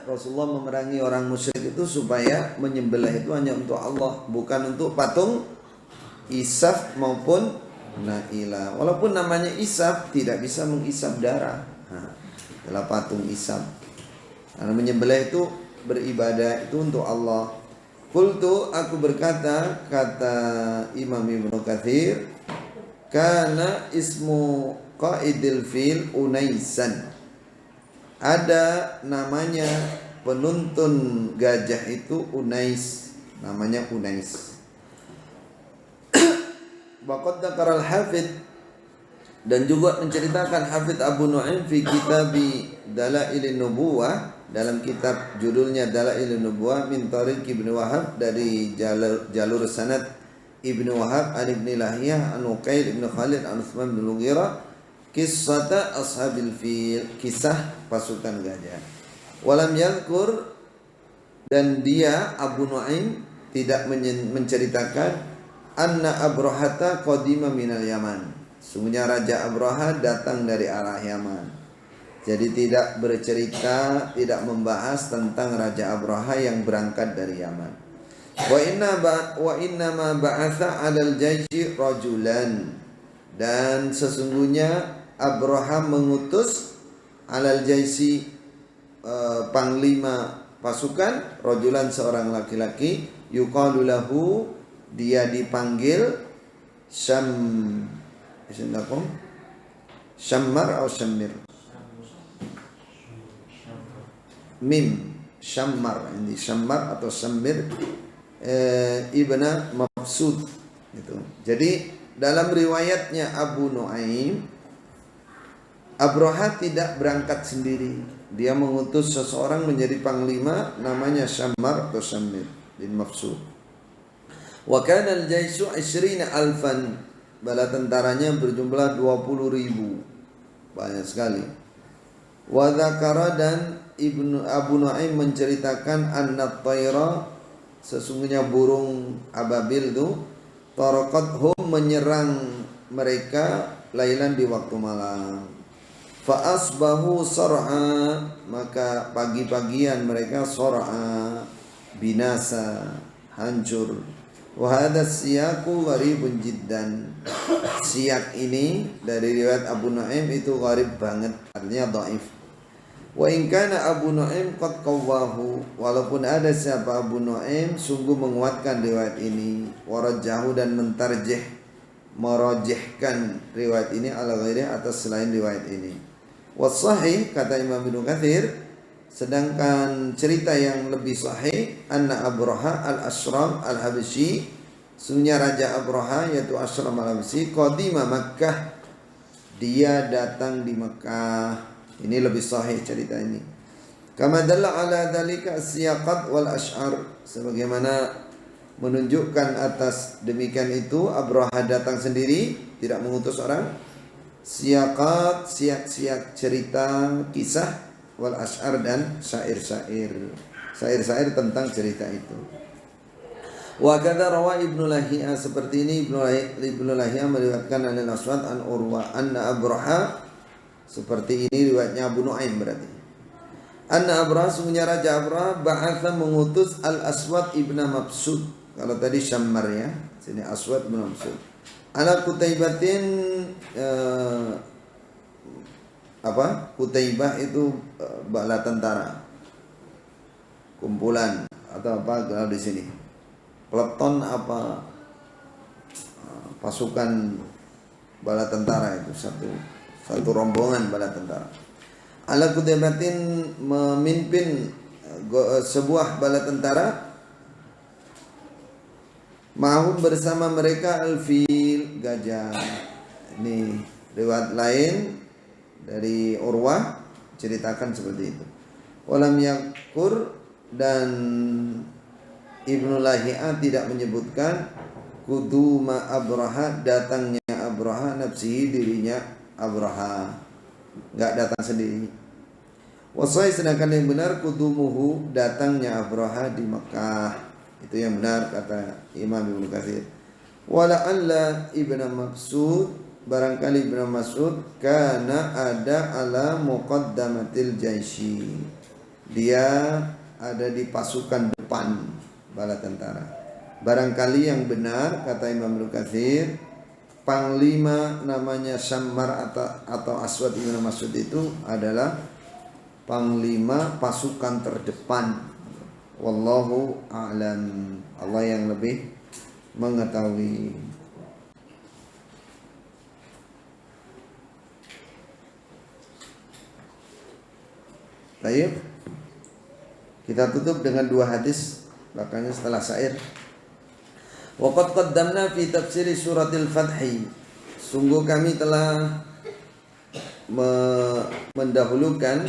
Rasulullah memerangi orang musyrik itu supaya menyembelih itu hanya untuk Allah, bukan untuk patung Isaf maupun Naila. Walaupun namanya Isaf, tidak bisa mengisap darah. Adalah patung Isaf. Karena menyembelih itu beribadah itu untuk Allah. Qultu, aku berkata, kata Imam Ibnu Katsir, kana ismu qaidil fil Unaisan. Ada namanya penuntun gajah itu Unais, namanya Unais. Waqad dzakara al-Hafidz, dan juga menceritakan Hafidz Abu Nu'aim fi kitabi Dalailin Nubuwah, dalam kitab judulnya Dalailin Nubuwah, min tariq Ibnu Wahab, dari jalur sanad Ibnu Wahab an Ibnu Lahiyah an Uqail Ibnu Khalid an Utsman bin Mughirah, kisah ashabil fil, kisah pasukan gajah. Walam yadhkur, dan dia Abu Nu'aim tidak menceritakan anna Abrahata qadima minal Yaman, sungguhnya Raja Abraha datang dari arah Yaman. Jadi tidak bercerita, tidak membahas tentang Raja Abraha yang berangkat dari Yaman. Wa inna ma ba'atha 'alal jayshi rajulan, dan sesungguhnya Abraha mengutus 'alal jayshi, panglima pasukan, rajulan, seorang laki-laki, yuqalu lahu, dia dipanggil Syammar atau Syammir, mim Syammar, ini Syammar atau Syammir ibna Mabsud itu. Jadi dalam riwayatnya Abu Nu'aim, Abraha tidak berangkat sendiri, dia mengutus seseorang menjadi panglima, namanya Syammar atau Syammir bin Mabsud. Wa kana al-jaishu 20,000, bala tentaranya berjumlah 20,000, banyak sekali. Wa dzakara, dan Abu Nu'aim menceritakan anna tayra, sesungguhnya burung ababil itu, taraqathum, menyerang mereka, lailan, di waktu malam. Fa asbahu sar'a, maka pagi-pagian mereka sar'a, binasa, hancur. Wa hadha siyaqu gharibun jiddan, siyak ini dari riwayat Abu Nu'aim itu gharib banget, artinya dhaif. Wa in kana Abu Nu'aim qad qawwahu, walaupun ada siapa Abu Nu'aim sungguh menguatkan riwayat ini, warajjahu, dan merajihkan riwayat ini ala ghairi, atas selain riwayat ini. Wasahih, kata Imam Ibnu Katsir, sedangkan cerita yang lebih sahih, anna Abraha al-Ashram al-Habsyi, sungguhnya Raja Abraha yaitu Ashram al-Habsyi, qadima Makkah, dia datang di Makkah. Ini lebih sahih cerita ini. Kama dalla ala dzalika as-siyaqat wal ash'ar, sebagaimana menunjukkan atas demikian itu, Abraha datang sendiri, tidak mengutus orang. Siyaqat, siyak-siyak cerita, kisah, wal ash'ar, dan syair-syair tentang cerita itu. Wa kadza rawa Ibnu Lahiyah, seperti ini Ibnu Lahiyah meriwayatkan an Al-Aswad an Urwa anna Abraha, seperti ini riwayatnya Abu Nu'aim berarti. Anna Abraha, sungguhnya Raja Abraha, ba'atha, mengutus Al-Aswad ibn Mabsud, kalau tadi Syammar ya, sini Aswad ibn Mabsud, ala Qutaibatin, Qutaibah itu bala tentara, kumpulan atau apa kalau di sini? Peleton apa pasukan bala tentara itu satu rombongan bala tentara. Ala kudabatin memimpin sebuah bala tentara. Ma'hum bersama mereka al-fil, gajah. Ini riwayat lain dari Urwah ceritakan seperti itu. Walam yakur, dan Ibnu Lahi'a tidak menyebutkan kuduma Abraha, datangnya Abraha, nafsihi, dirinya Abraha, enggak datang sendiri. Wasai, sedangkan yang benar kudumuhu, datangnya Abraha di Mekah. Itu yang benar kata Imam Ibnu Katsir. Wala'alla Ibnu Mas'ud, barangkali Ibnu Mas'ud karena ada ala muqaddamatil jaisi, dia ada di pasukan depan bala tentara. Barangkali yang benar kata Imam Ibnu Katsir, panglima namanya Syammar atau Aswad Ibnu Mas'ud itu adalah panglima pasukan terdepan. Wallahu a'lam. Allah yang lebih mengetahui. Baik. Kita tutup dengan dua hadis belakangnya setelah syair. Wa qad qaddamna fi tafsir suratil Fath. Sungguh kami telah mendahulukan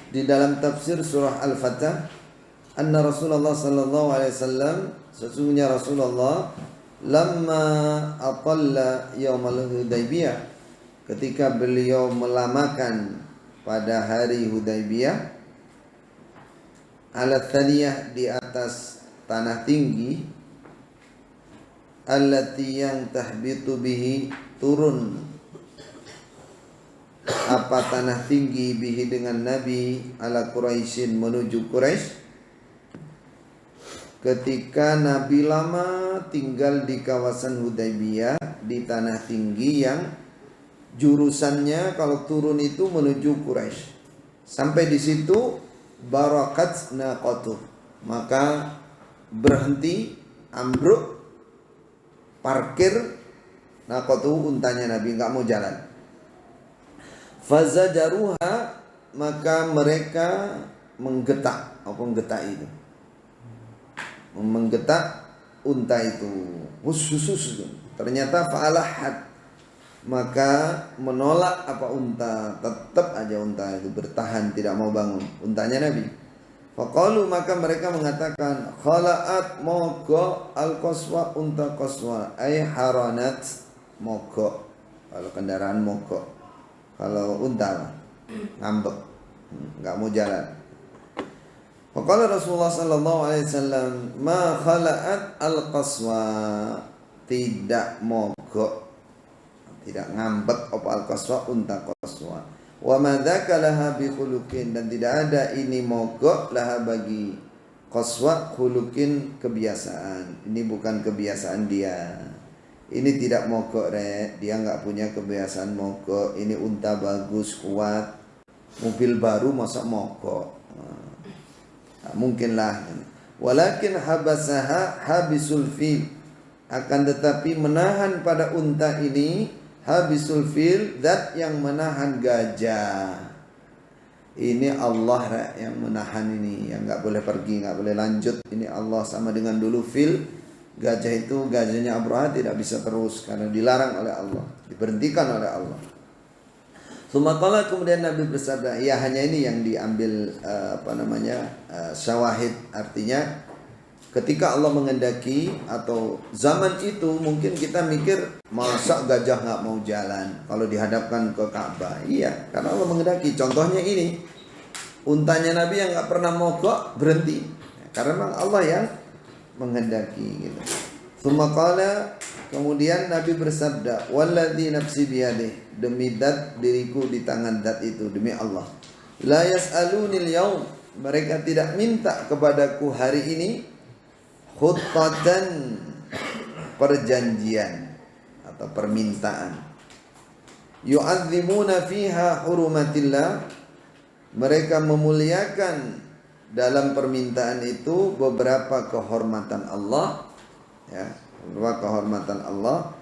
di dalam tafsir surah Al-Fath, anna Rasulullah sallallahu alaihi wasallam, sesungguhnya Rasulullah lamma atalla yaumal Hudaybiyah, ketika beliau melamakan pada hari Hudaybiyah, ala thaniyah, di atas tanah tinggi, allati yang tahbitu bihi, turun apa tanah tinggi bihi dengan Nabi, ala Quraisyin, menuju Quraisy. Ketika Nabi lama tinggal di kawasan Hudaybiyah, di tanah tinggi yang jurusannya kalau turun itu menuju Quraisy. Sampai di situ barakat naqatu, maka berhenti, ambruk, parkir naqatu, untanya Nabi, enggak mau jalan. Fazajaruha, maka mereka menggetak. Apa menggetak itu? Menggetak unta itu. Khusus. Ternyata fa'alahat, maka menolak apa unta, tetap aja unta itu bertahan, tidak mau bangun, untanya Nabi. Faqalu, maka mereka mengatakan, khala'at, mogok, al-qaswa, unta qaswa, ay haranat, mogok. Kalau kendaraan mogok, kalau unta ngambek, enggak mau jalan. Faqala Rasulullah sallallahu alaihi wasallam, ma khala'at al-qaswa, tidak mogok, tidak ngambek apa al-qaswa, unta qaswa. Wa ma dzaka laha bi khuluqin, dan tidak ada ini mogok laha bagi qaswa khuluqin, kebiasaan. Ini bukan kebiasaan dia. Ini tidak mogok, dia enggak punya kebiasaan mogok. Ini unta bagus, kuat, mobil baru masa mogok. Mungkinlah. Walakin habasaha habisul fil, akan tetapi menahan pada unta ini habisul fil, zat yang menahan gajah. Ini Allah yang menahan ini, yang enggak boleh pergi, enggak boleh lanjut. Ini Allah, sama dengan dulu fil, gajah itu, gajahnya Abraha tidak bisa terus karena dilarang oleh Allah, diberhentikan oleh Allah. Sumakala, kemudian Nabi bersabda, ya hanya ini yang diambil syawahid, artinya ketika Allah mengendaki, atau zaman itu mungkin kita mikir masa gajah nggak mau jalan kalau dihadapkan ke Ka'bah. Iya, karena Allah mengendaki. Contohnya ini, untanya Nabi yang nggak pernah mogok berhenti, karena memang Allah yang menghendaki gitu. Sumakala, kemudian Nabi bersabda, walladzi nafsi biyadih, demi zat diriku di tangan zat itu, demi Allah, la yas'alunil yaum, mereka tidak minta kepadaku hari ini, khutbatan, perjanjian atau permintaan, yu'azzimuna fiha hurumatillah, mereka memuliakan dalam permintaan itu beberapa kehormatan Allah, ya, beberapa kehormatan Allah,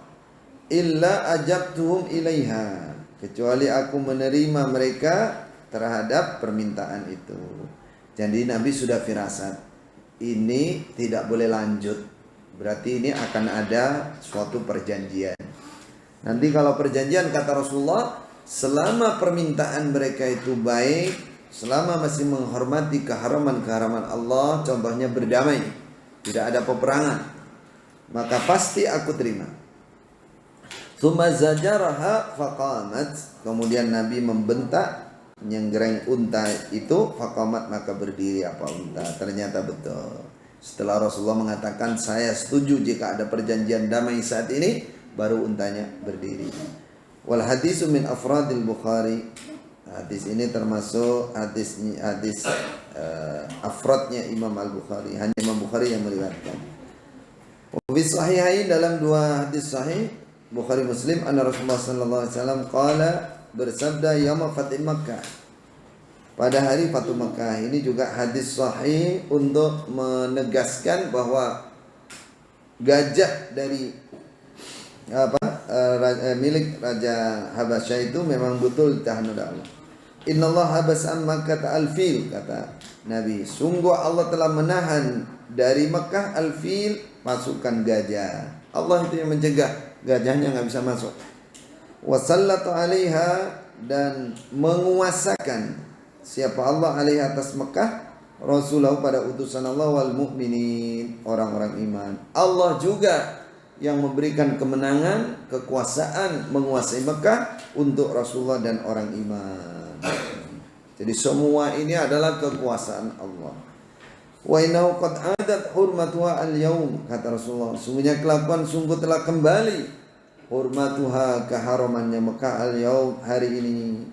illa ajabtuhum ilaiha, kecuali aku menerima mereka terhadap permintaan itu. Jadi Nabi sudah firasat, ini tidak boleh lanjut, berarti ini akan ada suatu perjanjian. Nanti kalau perjanjian, kata Rasulullah, selama permintaan mereka itu baik, selama masih menghormati keharaman-keharaman Allah, contohnya berdamai, tidak ada peperangan, maka pasti aku terima. Tsumma zajaraha faqamat, kemudian Nabi membentak nyenggereng unta itu, faqamat, maka berdiri apa unta. Ternyata betul. Setelah Rasulullah mengatakan saya setuju jika ada perjanjian damai saat ini, baru untanya berdiri. Wal hadisu min afradil Bukhari, hadis ini termasuk hadis afradnya Imam Al-Bukhari, hanya Imam Bukhari yang meriwayatkan. Wa fi sahihain, dalam dua hadis sahih Bukhari Muslim, anna Rasulullah sallallahu alaihi wasallam qala, bersabda, yauma Fath Makkah, pada hari Fatu Makkah. Ini juga hadis sahih untuk menegaskan bahwa gajah dari milik Raja Habasyah itu memang betul ditahan oleh Allah. Innallaha habasa an Makkah al-fil, kata Nabi, sungguh Allah telah menahan dari Makkah al-fil, pasukan gajah. Allah itu yang mencegah, gajahnya nggak bisa masuk. Wasallatu 'alaiha, dan menguasakan siapa Allah alaihi atas Mekah, Rasulullah pada utusan Allah, wal mu'minin, orang-orang iman. Allah juga yang memberikan kemenangan, kekuasaan menguasai Mekah untuk Rasulullah dan orang iman. Jadi semua ini adalah kekuasaan Allah. Wa innahu qad 'adat hurmatuha al-yaum, kata Rasulullah, sungguhnya kelakuan sungguh telah kembali hurmatuha, keharamannya Mekah, al-yaum, hari ini,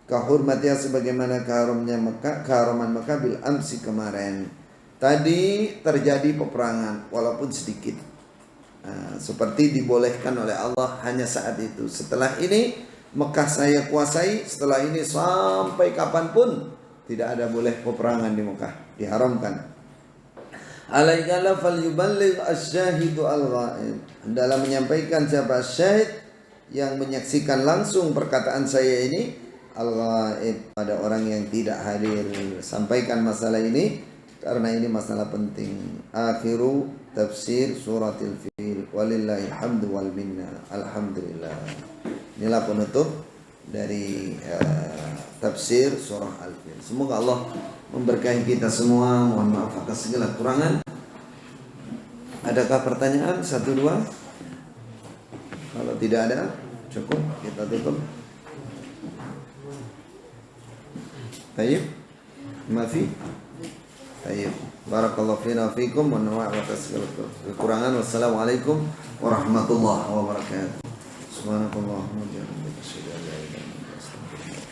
kahurmatiha, sebagaimana keharaman Mekah bil amsi, kemarin. Tadi terjadi peperangan walaupun sedikit, seperti dibolehkan oleh Allah hanya saat itu. Setelah ini Mekah saya kuasai, setelah ini sampai kapanpun tidak ada boleh peperangan di Mekah, diharamkan. Alaikala falyuballigh asy-syahidu al-ghaib, dalam menyampaikan siapa syahid yang menyaksikan langsung perkataan saya ini, al-ghaib, pada orang yang tidak hadir. Sampaikan masalah ini karena ini masalah penting. Akhiru tafsir suratil fil, walillahil hamdu wal minna. Alhamdulillah. Inilah penutup dari tafsir surah Al-Fil. Semoga Allah memberkahi kita semua. Mohon maaf atas segala kekurangan. Adakah pertanyaan? 1, 2? Kalau tidak ada, cukup, kita tutup. Tayyib? Mafi? Tayyib. Barakallahu fina fikum. Mohon maaf atas segala kekurangan. Wassalamualaikum warahmatullahi wabarakatuh. Subhanakallahumma wa bihamdika, asyhadu an la ilaha illa anta, astaghfiruka.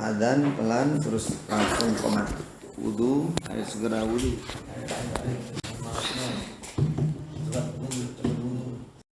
Adzan pelan terus langsung komat wudu, ayo segera wudu.